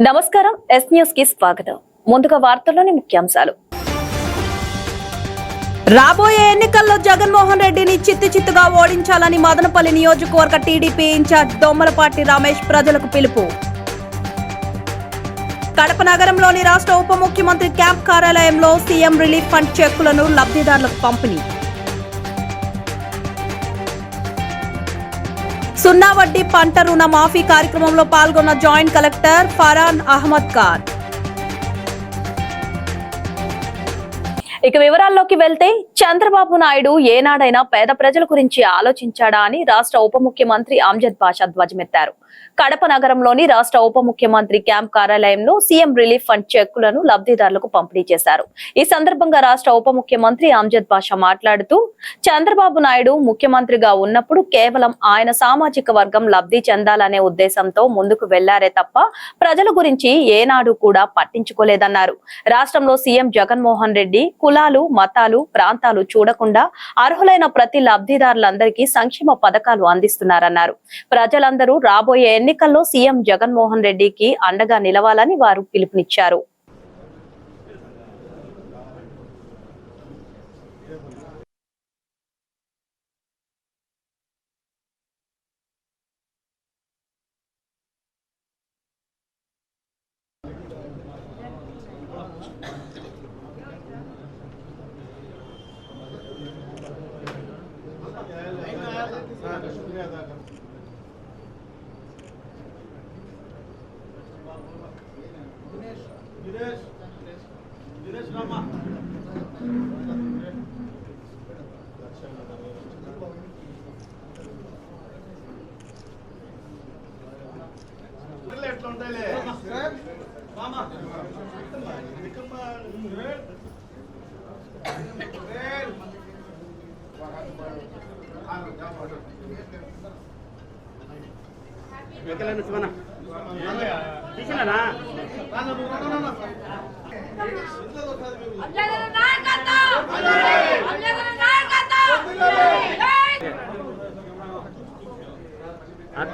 నమస్కారం yes news కి స్వాగతం. ముందుగా వార్తల్లోని ముఖ్యాంశాలు. రాబోయే ఎన్నికల్లో జగన్మోహన్ రెడ్డిని చిత్తుగా ఓడించాలని మదనపల్లి నియోజకవర్గ టీడీపీ ఇన్ఛార్జ్ దొమ్మలపాటి రమేష్ ప్రజలకు పిలుపు. కడప నగరంలోని రాష్ట్ర ఉప ముఖ్యమంత్రి క్యాంప్ కార్యాలయంలో సీఎం రిలీఫ్ ఫండ్ చెక్కులను లబ్ధిదారులకు పంపిణీ. సున్నా వడ్డీ పంట రుణ మాఫీ కార్యక్రమంలో పాల్గొన్న జాయింట్ కలెక్టర్ ఫరాన్ అహ్మద్ ఖాన్. ఇక వివరాల్లోకి వెళ్తే చంద్రబాబు నాయుడు ఏనాడైనా పేద ప్రజల గురించి ఆలోచించాడా అని రాష్ట్ర ఉప ముఖ్యమంత్రి అమ్జద్ బాషా ధ్వజమెత్తారు. కడప నగరంలోని రాష్ట్ర ఉప ముఖ్యమంత్రి క్యాంప్ కార్యాలయంలో సీఎం రిలీఫ్ ఫండ్ చెక్కులను లబ్ధిదారులకు పంపిణీ చేశారు. ఈ సందర్భంగా రాష్ట్ర ఉప ముఖ్యమంత్రి అమ్జద్ బాషా మాట్లాడుతూ చంద్రబాబు నాయుడు ముఖ్యమంత్రిగా ఉన్నప్పుడు కేవలం ఆయన సామాజిక వర్గం లబ్ధి చెందాలనే ఉద్దేశంతో ముందుకు వెళ్లారే తప్ప ప్రజల గురించి ఏనాడు కూడా పట్టించుకోలేదన్నారు. రాష్ట్రంలో సీఎం జగన్మోహన్ రెడ్డి కులాలు, మతాలు, ప్రాంతాలు చూడకుండా అర్హులైన ప్రతి లబ్ధిదారులందరికీ సంక్షేమ పథకాలు అందిస్తున్నారన్నారు. ప్రజలందరూ రాబోయే ఎన్నికల్లో సీఎం జగన్మోహన్ రెడ్డికి అండగా నిలవాలని వారు పిలుపునిచ్చారు.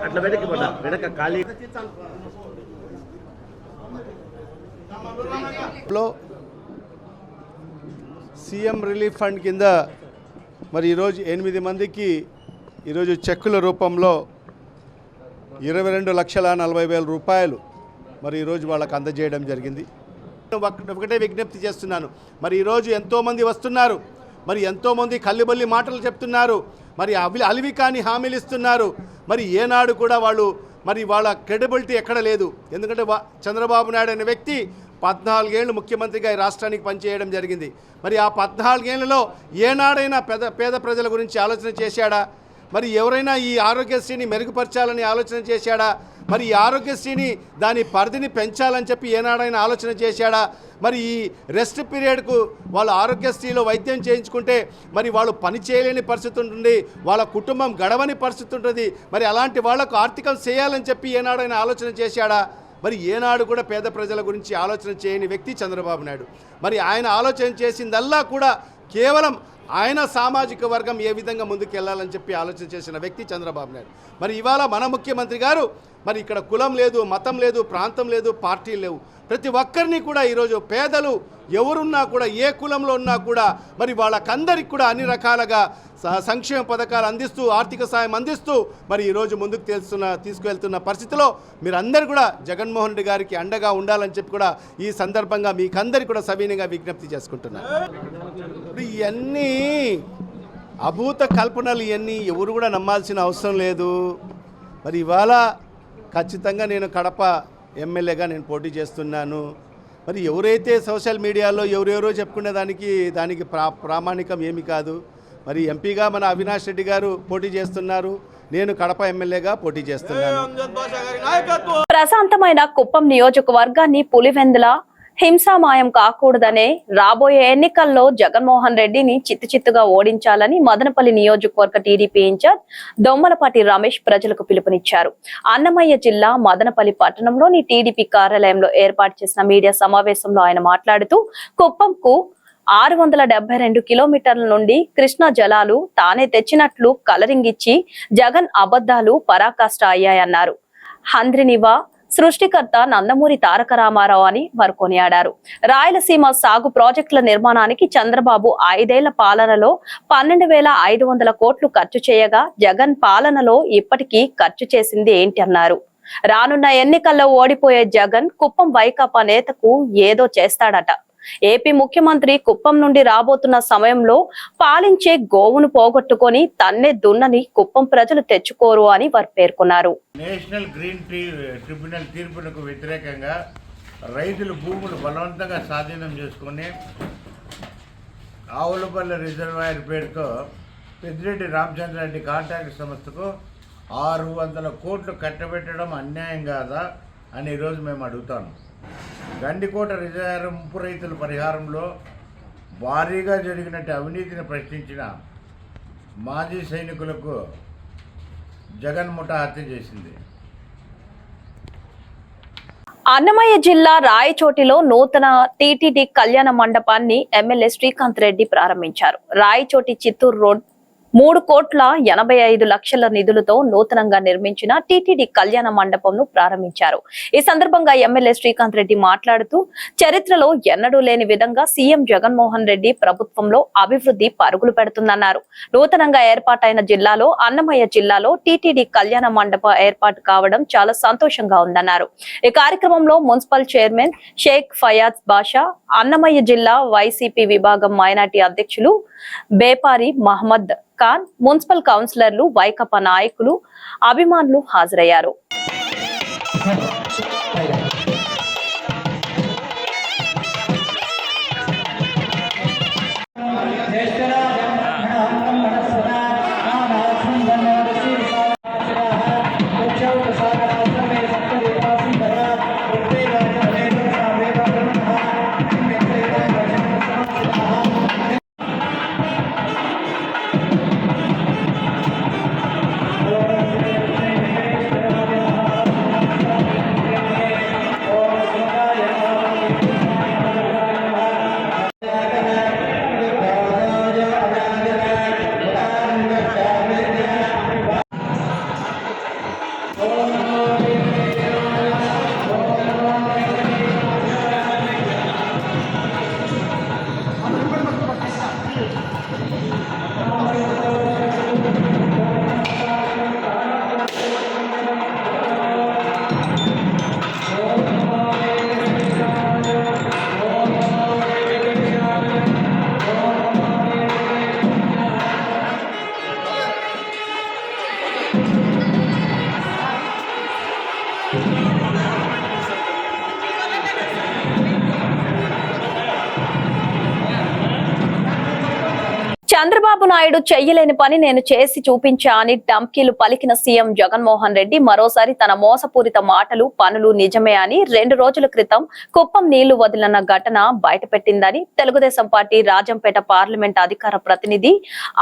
అట్లా వెనక ఖాళీ సీఎం రిలీఫ్ ఫండ్ కింద మరి ఈరోజు 8 మందికి ఈరోజు చెక్కుల రూపంలో 22,40,000 రూపాయలు మరి ఈరోజు వాళ్ళకు అందజేయడం జరిగింది. ఒకటే విజ్ఞప్తి చేస్తున్నాను, మరి ఈరోజు ఎంతోమంది వస్తున్నారు, మరి ఎంతోమంది కల్లిబల్లి మాటలు చెప్తున్నారు, మరి అలివి కాని హామీలు ఇస్తున్నారు. మరి ఏనాడు కూడా మరి వాళ్ళ క్రెడిబిలిటీ ఎక్కడ లేదు. ఎందుకంటే చంద్రబాబు నాయుడు అనే వ్యక్తి 14 ఏళ్ళు ముఖ్యమంత్రిగా ఈ రాష్ట్రానికి పనిచేయడం జరిగింది. మరి ఆ 14 ఏళ్లలో ఏనాడైనా పేద ప్రజల గురించి ఆలోచన చేశాడా? మరి ఎవరైనా ఈ ఆరోగ్యశ్రీని మెరుగుపరచాలని ఆలోచన చేశాడా? మరి ఈ ఆరోగ్యశ్రీని దాని పరిధిని పెంచాలని చెప్పి ఏనాడైనా ఆలోచన చేశాడా? మరి ఈ రెస్ట్ పీరియడ్కు వాళ్ళు ఆరోగ్యశ్రీలో వైద్యం చేయించుకుంటే మరి వాళ్ళు పని చేయలేని పరిస్థితి ఉంటుంది, వాళ్ళ కుటుంబం గడవని పరిస్థితి ఉంటుంది. మరి అలాంటి వాళ్లకు ఆర్థికం చేయాలని చెప్పి ఏనాడైనా ఆలోచన చేశాడా? మరి ఏనాడు కూడా పేద ప్రజల గురించి ఆలోచన చేయని వ్యక్తి చంద్రబాబు నాయుడు. మరి ఆయన ఆలోచన చేసిందల్లా కూడా కేవలం ఆయన సామాజిక వర్గం ఏ విధంగా ముందుకెళ్లాలని చెప్పి ఆలోచన చేసిన వ్యక్తి చంద్రబాబు నాయుడు. మరి ఇవాళ మన ముఖ్యమంత్రి గారు మరి ఇక్కడ కులం లేదు, మతం లేదు, ప్రాంతం లేదు, పార్టీలు లేవు, ప్రతి ఒక్కరిని కూడా ఈరోజు పేదలు ఎవరున్నా కూడా ఏ కులంలో ఉన్నా కూడా మరి వాళ్ళకందరికి కూడా అన్ని రకాలుగా సంక్షేమ పథకాలు అందిస్తూ ఆర్థిక సాయం అందిస్తూ మరి ఈరోజు ముందుకు తీసుకువెళ్తున్న పరిస్థితిలో మీరందరూ కూడా జగన్మోహన్ రెడ్డి గారికి అండగా ఉండాలని చెప్పి కూడా ఈ సందర్భంగా మీకందరికీ కూడా సవినయంగా విజ్ఞప్తి చేసుకుంటున్నాను. ఇవన్నీ అభూత కల్పనలు, ఇవన్నీ ఎవరు కూడా నమ్మాల్సిన అవసరం లేదు. మరి ఇవాళ ఖచ్చితంగా నేను కడప ఎమ్మెల్యేగా నేను పోటీ చేస్తున్నాను. మరి ఎవరైతే సోషల్ మీడియాలో ఎవరెవరో చెప్పుకునే దానికి ప్రామాణికం ఏమి కాదు. మరి ఎంపీగా మన అవినాష్ రెడ్డి గారు పోటీ చేస్తున్నారు, నేను కడప ఎమ్మెల్యేగా పోటీ చేస్తున్నాను. ప్రశాంతమైన కుప్పం నియోజకవర్గాన్ని పులివెందుల హింసామాయం కాకూడదనే రాబోయే ఎన్నికల్లో జగన్మోహన్ రెడ్డిని చిత్తుగా ఓడించాలని మదనపల్లి నియోజకవర్గ టీడీపీ ఇన్ఛార్జ్ దొమ్మలపాటి రమేష్ ప్రజలకు పిలుపునిచ్చారు. అన్నమయ్య జిల్లా మదనపల్లి పట్టణంలోని టీడీపీ కార్యాలయంలో ఏర్పాటు చేసిన మీడియా సమావేశంలో ఆయన మాట్లాడుతూ కుప్పంకు 672 కిలోమీటర్ల నుండి కృష్ణా జలాలు తానే తెచ్చినట్లు కలరింగ్ ఇచ్చి జగన్ అబద్ధాలు పరాకాష్ట అయ్యాయన్నారు. హంద్రినివా సృష్టికర్త నందమూరి తారక రామారావు అని వారు కొనియాడారు. రాయలసీమ సాగు ప్రాజెక్టుల నిర్మాణానికి చంద్రబాబు 5 ఏళ్ల పాలనలో 12,500 కోట్లు ఖర్చు చేయగా జగన్ పాలనలో ఇప్పటికీ ఖర్చు చేసింది ఏంటి అన్నారు. రానున్న ఎన్నికల్లో ఓడిపోయే జగన్ కుప్పం వైకాపా నేతకు ఏదో చేస్తాడట. ఏపీ ముఖ్యమంత్రి కుప్పం నుండి రాబోతున్న సమయంలో పాలించే గోవును పోగొట్టుకొని తన్నే దున్నని కుప్పం ప్రజలు తెచ్చుకోరు అని వారు పేర్కొన్నారు. నేషనల్ గ్రీన్ ట్రిబ్యునల్ తీర్పునకు వ్యతిరేకంగా రైతులు భూములు బలవంతంగా స్వాధీనం చేసుకొని ఆవులపల్లి రిజర్వాయర్ పేరుతో పెద్దిరెడ్డి రామచంద్రారెడ్డి కాంట్రాక్ట్ సంస్థకు 600 కోట్లు కట్టబెట్టడం అన్యాయం కాదా అని ఈరోజు మేము అడుగుతాను. గండికోట రిజర్వాయర్ ముంపు రైతుల పరిహారంలో భారీగా జరిగినట్టు అవినీతిని ప్రశ్నించిన మాజీ సైనికులకు జగన్ ముఠా హత్య చేసింది. అన్నమయ్య జిల్లా రాయచోటిలో నూతన టీటీడీ కళ్యాణ మండపాన్ని ఎమ్మెల్యే శ్రీకాంత్ రెడ్డి ప్రారంభించారు. రాయచోటి చిత్తూరు రోడ్ 3,85,00,000 నిధులతో నూతనంగా నిర్మించిన టీటీడీ కళ్యాణ మండపంను ప్రారంభించారు. ఈ సందర్భంగా ఎమ్మెల్యే శ్రీకాంత్ రెడ్డి మాట్లాడుతూ చరిత్రలో ఎన్నడూ లేని విధంగా సీఎం జగన్మోహన్ రెడ్డి ప్రభుత్వంలో అభివృద్ధి పరుగులు పెడుతుందన్నారు. నూతనంగా ఏర్పాటైన జిల్లాలో అన్నమయ్య జిల్లాలో టీటీడీ కళ్యాణ మండపం ఏర్పాటు కావడం చాలా సంతోషంగా ఉందన్నారు. ఈ కార్యక్రమంలో మున్సిపల్ చైర్మన్ షేక్ ఫయాజ్ బాషా, అన్నమయ్య జిల్లా వైసీపీ విభాగం మైనార్టీ అధ్యక్షులు బేపారి మహమ్మద్ ఖాన్, మున్సిపల్ కౌన్సిలర్లు, వైకాపా నాయకులు, అభిమానులు హాజరయ్యారు. చంద్రబాబు నాయుడు చెయ్యలేని పని నేను చేసి చూపించా అని ధమ్కీలు పలికిన సీఎం జగన్మోహన్ రెడ్డి మరోసారి తన మోసపూరిత మాటలు, పనులు నిజమే అని 2 రోజుల క్రితం కుప్పం నీళ్లు వదిలిన ఘటన బయటపెట్టిందని తెలుగుదేశం పార్టీ రాజంపేట పార్లమెంట్ అధికార ప్రతినిధి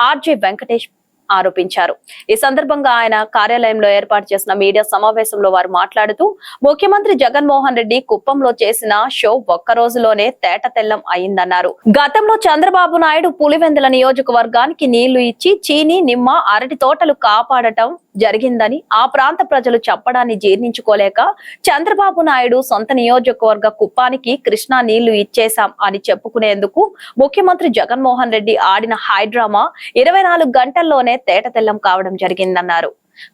ఆర్జే వెంకటేష్ ఆరోపించారు. ఈ సందర్భంగా ఆయన కార్యాలయంలో ఏర్పాటు చేసిన మీడియా సమావేశంలో వారు మాట్లాడుతూ ముఖ్యమంత్రి జగన్మోహన్ రెడ్డి కుప్పంలో చేసిన షో ఒక్క రోజులోనే తేటతెల్లం అయిందన్నారు. గతంలో చంద్రబాబు నాయుడు పులివెందుల నియోజకవర్గానికి నీళ్లు ఇచ్చి చీని, నిమ్మ, అరటి తోటలు కాపాడటం జరిగిందని ఆ ప్రాంత ప్రజలు చెప్పడాన్ని జీర్ణించుకోలేక చంద్రబాబు నాయుడు సొంత నియోజకవర్గ కుప్పానికి కృష్ణా నీళ్లు ఇచ్చేశాం అని చెప్పుకునేందుకు ముఖ్యమంత్రి జగన్మోహన్ రెడ్డి ఆడిన హైడ్రామా 24 గంటల్లోనే తేటతెల్లం కావడం జరిగిందన్నారు.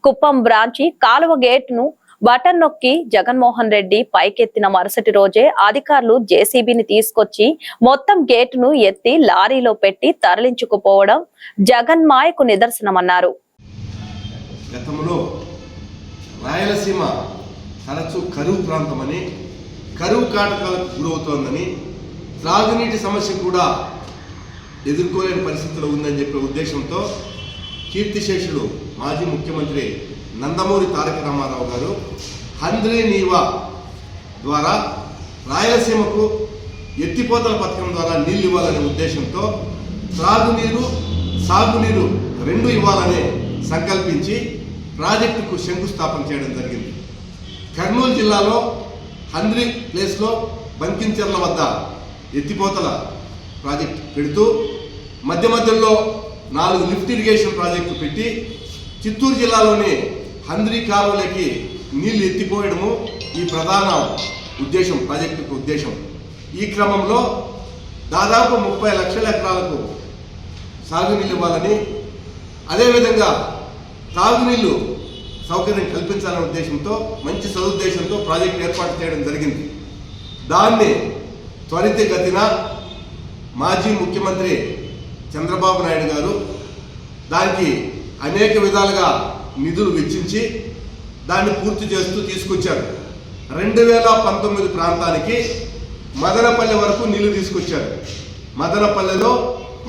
కుప్పం బ్రాంచి కాలువ గేట్ ను బటన్ నొక్కి జగన్మోహన్ రెడ్డి పైకెత్తిన మరుసటి రోజే అధికారులు జేసీబీని తీసుకొచ్చి మొత్తం గేట్ ను ఎత్తి లారీలో పెట్టి తరలించుకుపోవడం జగన్ మాయకు నిదర్శనమన్నారు. గతంలో రాయలసీమ తరచూ కరువు ప్రాంతమని, కరువు కాటకాలకు గురవుతోందని, త్రాగునీటి సమస్య కూడా ఎదుర్కోలేని పరిస్థితులు ఉందని చెప్పే ఉద్దేశంతో కీర్తిశేషులు మాజీ ముఖ్యమంత్రి నందమూరి తారక రామారావు గారు హంద్రీ నీవా ద్వారా రాయలసీమకు ఎత్తిపోతల పథకం ద్వారా నీళ్లు ఇవ్వాలనే ఉద్దేశంతో త్రాగునీరు, సాగునీరు 2 ఇవ్వాలనే సంకల్పించి ప్రాజెక్టుకు శంకుస్థాపన చేయడం జరిగింది. కర్నూలు జిల్లాలో హంద్రీ ప్లేస్లో బంకించర్ల వద్ద ఎత్తిపోతల ప్రాజెక్టు పెడుతూ మధ్యలో 4 లిఫ్ట్ ఇరిగేషన్ ప్రాజెక్టు పెట్టి చిత్తూరు జిల్లాలోని హంద్రీ కాలువలకి నీళ్లు ఎత్తిపోయడము, ఈ ప్రధాన ఉద్దేశం, ప్రాజెక్టుకు ఉద్దేశం. ఈ క్రమంలో దాదాపు 30 లక్షల ఎకరాలకు సాగునీళ్ళు ఇవ్వాలని, అదేవిధంగా తాగునీళ్ళు సౌకర్యం కల్పించాలనే ఉద్దేశంతో, మంచి సదుద్దేశంతో ప్రాజెక్టు ఏర్పాటు చేయడం జరిగింది. దాన్ని త్వరితగతిన మాజీ ముఖ్యమంత్రి చంద్రబాబు నాయుడు గారు దానికి అనేక విధాలుగా నిధులు వెచ్చించి దాన్ని పూర్తి చేస్తూ తీసుకొచ్చారు. 2019 ప్రాంతానికి మదనపల్లె వరకు నీళ్లు తీసుకొచ్చారు. మదనపల్లెలో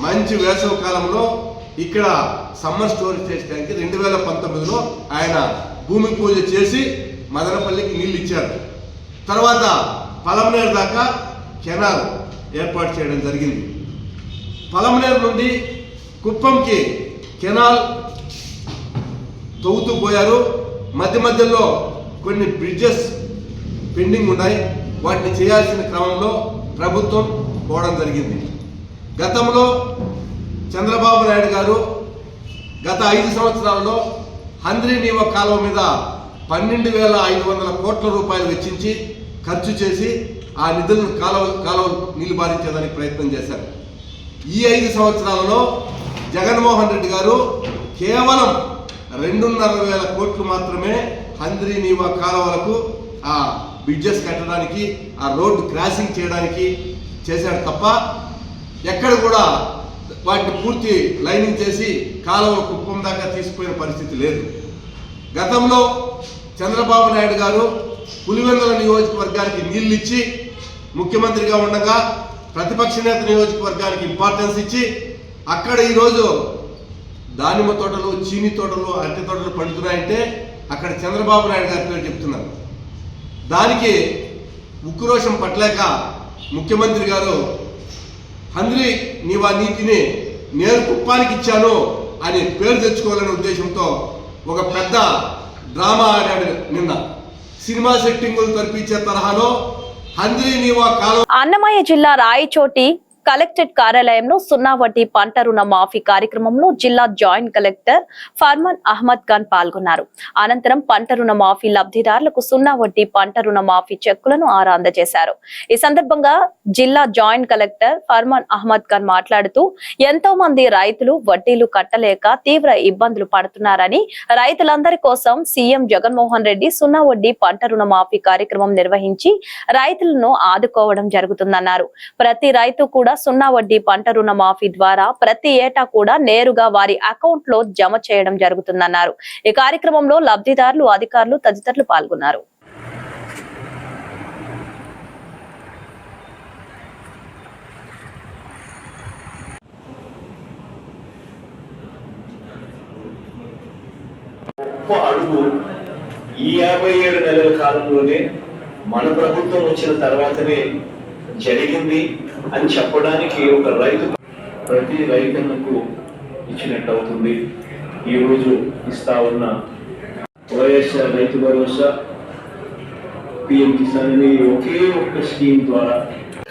మంచి వేసవి కాలంలో ఇక్కడ సమ్మర్ స్టోరేజ్ చేయడానికి 2019లో ఆయన భూమి పూజ చేసి మదనపల్లికి నీళ్ళు ఇచ్చారు. తర్వాత పలమనేరు దాకా కెనాల్ ఏర్పాటు చేయడం జరిగింది. పలమనేరు నుండి కుప్పంకి కెనాల్ తవ్వుతూ పోయారు. మధ్య మధ్యలో కొన్ని బ్రిడ్జెస్ పెండింగ్ ఉన్నాయి. వాటిని చేయాల్సిన క్రమంలో ప్రభుత్వం పోవడం జరిగింది. గతంలో చంద్రబాబు నాయుడు గారు గత 5 సంవత్సరాల్లో హంద్రీ నీవా కాలువ మీద 12,500 కోట్ల రూపాయలు వెచ్చించి ఖర్చు చేసి ఆ నిధులను కాలువ నీళ్లు బారించేదానికి ప్రయత్నం చేశారు. ఈ 5 సంవత్సరాలలో జగన్మోహన్ రెడ్డి గారు కేవలం 2,500 కోట్లు మాత్రమే హంద్రీ నీవా కాలువలకు ఆ బ్రిడ్జెస్ కట్టడానికి, ఆ రోడ్డు క్రాసింగ్ చేయడానికి చేశాడు తప్ప ఎక్కడ కూడా వాటిని పూర్తి లైనింగ్ చేసి కాలువ కుప్పం దాకా తీసుకుపోయిన పరిస్థితి లేదు. గతంలో చంద్రబాబు నాయుడు గారు పులివెందుల నియోజకవర్గానికి నీళ్ళు ఇచ్చి ముఖ్యమంత్రిగా ఉండగా ప్రతిపక్ష నేత నియోజకవర్గానికి ఇంపార్టెన్స్ ఇచ్చి అక్కడ ఈరోజు దానిమ్మ తోటలు, చీని తోటలు, అరటి తోటలు పండుతున్నాయంటే అక్కడ చంద్రబాబు నాయుడు గారి పేరు చెప్తున్నారు. దానికి ఉక్రోషం పట్టలేక ముఖ్యమంత్రి గారు హంద్రీ నీవా నీటిని నేను కుప్పానికి ఇచ్చాను అని పేరు తెచ్చుకోవాలనే ఉద్దేశంతో ఒక పెద్ద డ్రామా ఆడాడు. నిన్న సినిమా సెట్టింగులు తరిపించే తరహాలో హంద్రీ నీవా కాలం. అన్నమయ్య జిల్లా రాయచోటి కలెక్టరేట్ కార్యాలయంలో 0 వడ్డీ పంట రుణ మాఫీ కార్యక్రమంలో జిల్లా జాయింట్ కలెక్టర్ ఫర్మాన్ అహ్మద్ ఖాన్ పాల్గొన్నారు. అనంతరం పంట రుణ మాఫీ లబ్ధిదారులకు 0 వడ్డీ పంట రుణ మాఫీ చెక్కులను అందజేశారు. ఈ సందర్భంగా జిల్లా జాయింట్ కలెక్టర్ ఫర్మాన్ అహ్మద్ ఖాన్ మాట్లాడుతూ ఎంతో మంది రైతులు వడ్డీలు కట్టలేక తీవ్ర ఇబ్బందులు పడుతున్నారని, రైతులందరి కోసం సీఎం జగన్మోహన్ రెడ్డి 0 వడ్డీ పంట రుణ మాఫీ కార్యక్రమం నిర్వహించి రైతులను ఆదుకోవడం జరుగుతుందన్నారు. ప్రతి రైతు కూడా 0 వడ్డీ పంట రుణ మాఫీ ద్వారా ప్రతి ఏటా కూడా నేరుగా వారి అకౌంట్ లో జమ చేయడం జరుగుతుందన్నారు. ఈ కార్యక్రమంలో లబ్ధిదారులు, అధికారులు తదితరులు పాల్గొన్నారు. అడుగు ఈ 57 నెలల కాలంలోనే మన ప్రభుత్వం వచ్చిన తర్వాతనే జరిగింది అని చెప్పడానికి ఒక రైతు ప్రతి రైతన్నకు ఇచ్చినట్టు అవుతుంది. ఈరోజు ఇస్తా ఉన్న వైఎస్ఆర్ రైతు భరోసా, పిఎం కిసాన్ అనే ఒకే ఒక్క స్కీమ్ ద్వారా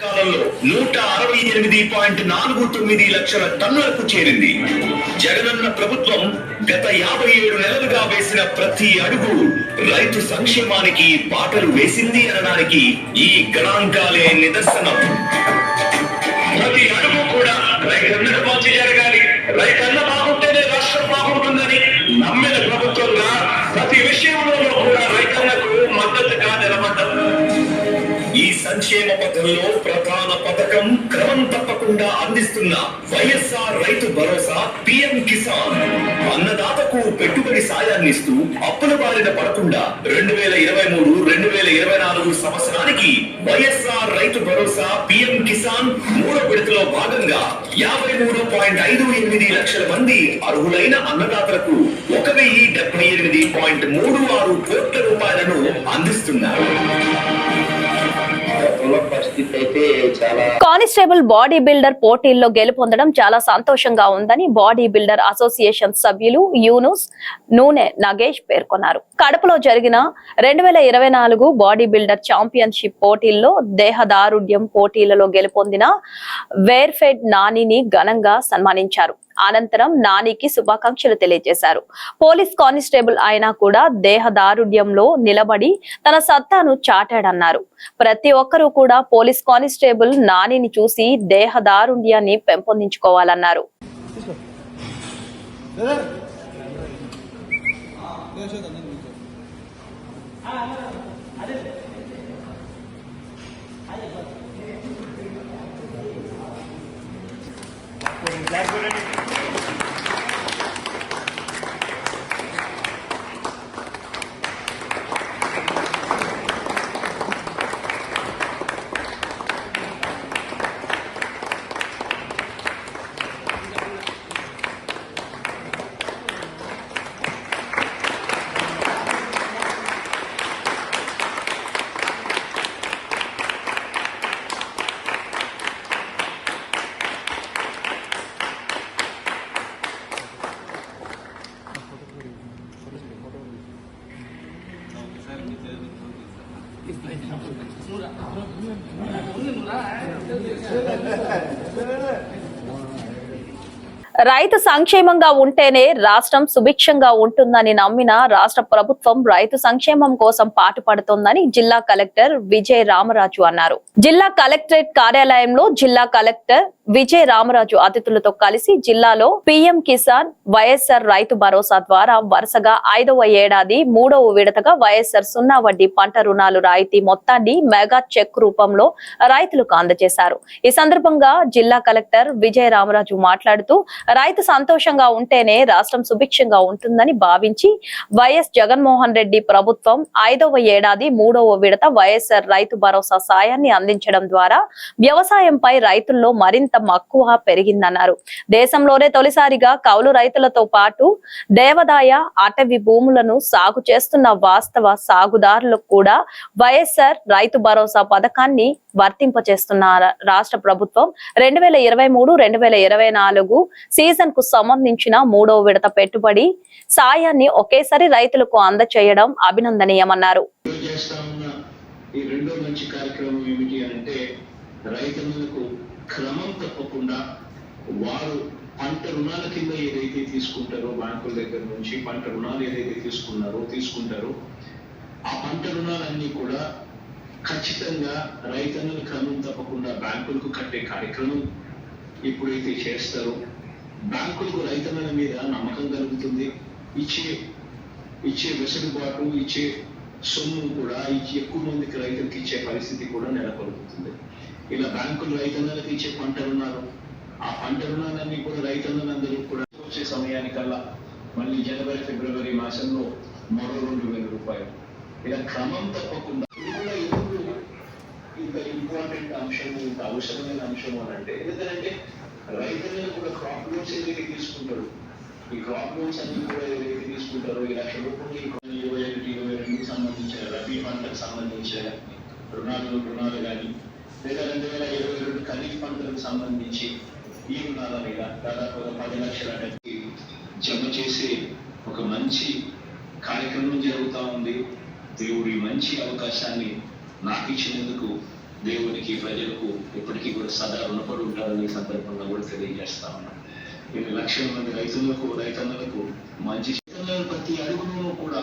కాలంలో 168.49 లక్షల టన్నులకు చేరింది. జగనన్న ప్రభుత్వం గత 57 నెలలుగా వేసిన ప్రతి అడుగు రైతు సంక్షేమానికి బాటలు వేసింది అనడానికి ఈ గణాంకాలే నిదర్శనం. ప్రతి అడుగు కూడా రైతన్నకు మంచి జరగాలి, రైతన్న బాగుంటేనే రాష్ట్రం బాగుంటుందని నమ్మిన ప్రభుత్వంగా ప్రతి విషయంలో కూడా రైతన్నకు మద్దతుగా నిలబడ్డం. ఈ సంక్షేమ పథంలో ప్రధాన పథకం క్రమం తప్పకుండా అందిస్తున్న వైఎస్ఆర్ రైతు భరోసా, పిఎం కిసాన్. అన్నదాతకు పెట్టుబడి సాయాన్ని ఇస్తూ అప్పుల బారిన పడకుండా 2023-2024 సంవత్సరానికి వైఎస్ఆర్ రైతు భరోసా, పిఎం కిసాన్ 3వ విడతలో భాగంగా 53.58 లక్షల మంది అర్హులైన అన్నదాతలకు 1,078.36 కోట్ల రూపాయలను అందిస్తున్నారు. పరిస్థితి అయితే అయితే చాలా కానిస్టేబుల్ బాడీ బిల్డర్ పోటీల్లో గెలుపొందడం చాలా సంతోషంగా ఉందని బాడీ బిల్డర్ అసోసియేషన్ సభ్యులు యూనుస్ నూనె నగేష్ పేర్కొన్నారు. కడపలో జరిగిన 2024 బాడీ బిల్డర్ ఛాంపియన్షిప్ పోటీల్లో దేహదారుఢ్యం పోటీలలో గెలుపొందిన వేర్ఫెడ్ నానిని ఘనంగా సన్మానించారు. అనంతరం నానికి శుభాకాంక్షలు తెలియజేశారు. పోలీస్ కానిస్టేబుల్ అయినా కూడా దేహదారుఢ్యంలో నిలబడి తన సత్తాను చాటాడన్నారు. ప్రతి ఒక్కరూ కూడా పోలీస్ కానిస్టేబుల్ నానిని చూసి దేహదారుఢ్యాన్ని పెంపొందించుకోవాలన్నారు. రైతు సంక్షేమంగా ఉంటేనే రాష్ట్రం సుభిక్షంగా ఉంటుందని నమ్మిన రాష్ట్ర ప్రభుత్వం రైతు సంక్షేమం కోసం పాటుపడుతోందని జిల్లా కలెక్టర్ విజయ్ రామరాజు అన్నారు. జిల్లా కలెక్టరేట్ కార్యాలయంలో జిల్లా కలెక్టర్ విజయ్ రామరాజు అతిథులతో కలిసి జిల్లాలో పీఎం కిసాన్ వైఎస్ఆర్ రైతు భరోసా ద్వారా వరుసగా 5వ ఏడాది 3వ విడతగా వైఎస్ఆర్ 0 వడ్డీ పంట రుణాలు రాయితీ మొత్తాన్ని మెగా చెక్ రూపంలో రైతులకు అందజేశారు. ఈ సందర్భంగా జిల్లా కలెక్టర్ విజయ్ రామరాజు మాట్లాడుతూ రైతు సంతోషంగా ఉంటేనే రాష్ట్రం సుభిక్షంగా ఉంటుందని భావించి వైఎస్ జగన్మోహన్ రెడ్డి ప్రభుత్వం 5వ ఏడాది 3వ విడత వైఎస్ఆర్ రైతు భరోసా సాయాన్ని అందించడం ద్వారా వ్యవసాయంపై రైతుల్లో మరింత మక్కువ పెరిగిందన్నారు. దేశంలోనే తొలిసారిగా కౌలు రైతులతో పాటు దేవాదాయ అటవీ భూములను సాగు చేస్తున్న వాస్తవ సాగుదారులకు కూడా వైఎస్ఆర్ రైతు భరోసా పథకాన్ని వర్తింపచేస్తున్న రాష్ట్ర ప్రభుత్వం 2023-2024 సీజన్ కు సంబంధించిన 3వ విడత పెట్టుబడి సాయాన్ని ఒకేసారి రైతులకు అందచేయడం అభినందనీయమన్నారు. ఈ రెండో మంచి కార్యక్రమం ఏమిటి అంటే రైతులకు క్రమం తప్పకుండా వారు పంట రుణాల కింద ఏదైతే తీసుకుంటారో బ్యాంకుల దగ్గర నుంచి పంట రుణాలు ఏదైతే తీసుకుంటారో ఆ పంట రుణాలన్నీ కూడా ఖచ్చితంగా రైతన్నలు క్రమం తప్పకుండా బ్యాంకులకు కట్టే కార్యక్రమం ఎప్పుడైతే చేస్తారో బ్యాంకులకు రైతన్నల మీద నమ్మకం కలుగుతుంది. ఇచ్చే వెసులుబాటు ఇచ్చే సొమ్ము కూడా ఎక్కువ మందికి రైతులకు ఇచ్చే పరిస్థితి కూడా నెలకొల్పుతుంది. ఇలా బ్యాంకులు రైతన్నలకు ఇచ్చే పంట రుణాలు ఆ పంట రుణాలన్నీ కూడా రైతన్నలందరూ కూడా వచ్చే సమయానికల్లా మళ్ళీ జనవరి ఫిబ్రవరి మాసంలో మరో 2,000 రూపాయలు ఇలా క్రమం తప్పకుండా ఇంత ఇంపార్టెంట్ అంశం ఇంత అవసరమైన అంశం అని అంటే ఎందుకంటే రైతులను కూడా క్రాప్ లోన్స్ ఏదైతే తీసుకుంటారు ఈ క్రాప్ లోన్స్ అన్ని కూడా ఏదైతే తీసుకుంటారో ఈ 1,00,000 రూపాయలు 21-22 సంబంధించిన రబీ పంటకు సంబంధించిన రుణాలు కానీ లేదా 2022 ఖరీఫ్ పంటలకు సంబంధించి ఈ రుణాల మీద దాదాపు 10 లక్షల జమ చేసే ఒక మంచి కార్యక్రమం జరుగుతూ ఉంది. దేవుడి మంచి అవకాశాన్ని నాకు ఇచ్చినందుకు దేవునికి ప్రజలకు ఎప్పటికీ కూడా సదా రుణపడి ఉంటారని సందర్భంగా కూడా తెలియజేస్తా ఉన్నాను. 2 లక్షల మంది రైతన్నలకు మంచి ప్రతి అడుగును కూడా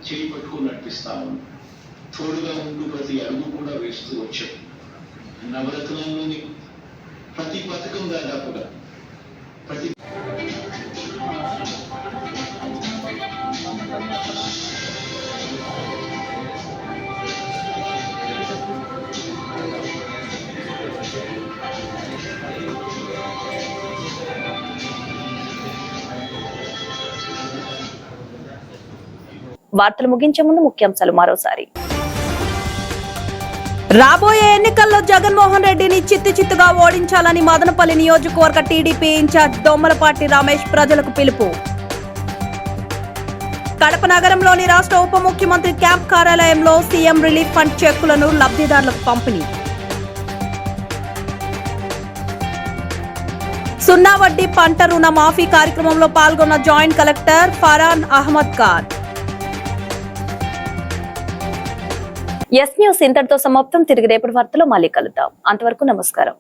చేయి పట్టుకుని నడిపిస్తా ఉన్నాం. తోడుగా ఉంటూ ప్రతి అడుగు కూడా వేస్తూ వచ్చాం. నవరత్నంలోని ప్రతి పథకం దాదాపుగా ప్రతి వార్తలు ముగించే ముందు ముఖ్యాంశాలు మరోసారి. రాబోయే ఎన్నికల్లో జగన్మోహన్ రెడ్డిని చిత్తుగా ఓడించాలని మదనపల్లి నియోజకవర్గ టీడీపీ ఇన్ఛార్జ్ దొమ్మలపాటి రమేష్ ప్రజలకు పిలుపు. కడప నగరంలోని రాష్ట్ర ఉప ముఖ్యమంత్రి క్యాంప్ కార్యాలయంలో సీఎం రిలీఫ్ ఫండ్ చెక్కులను లబ్ధిదారులకు పంపిణీ. సున్నా వడ్డీ పంట రుణ మాఫీ కార్యక్రమంలో పాల్గొన్న joint collector Faran Ahmed Khan. S news ఇంతటితో సమాప్తం. తిరిగి రేపటి వార్తలో మళ్ళీ కలుద్దాం. అంతవరకు నమస్కారం.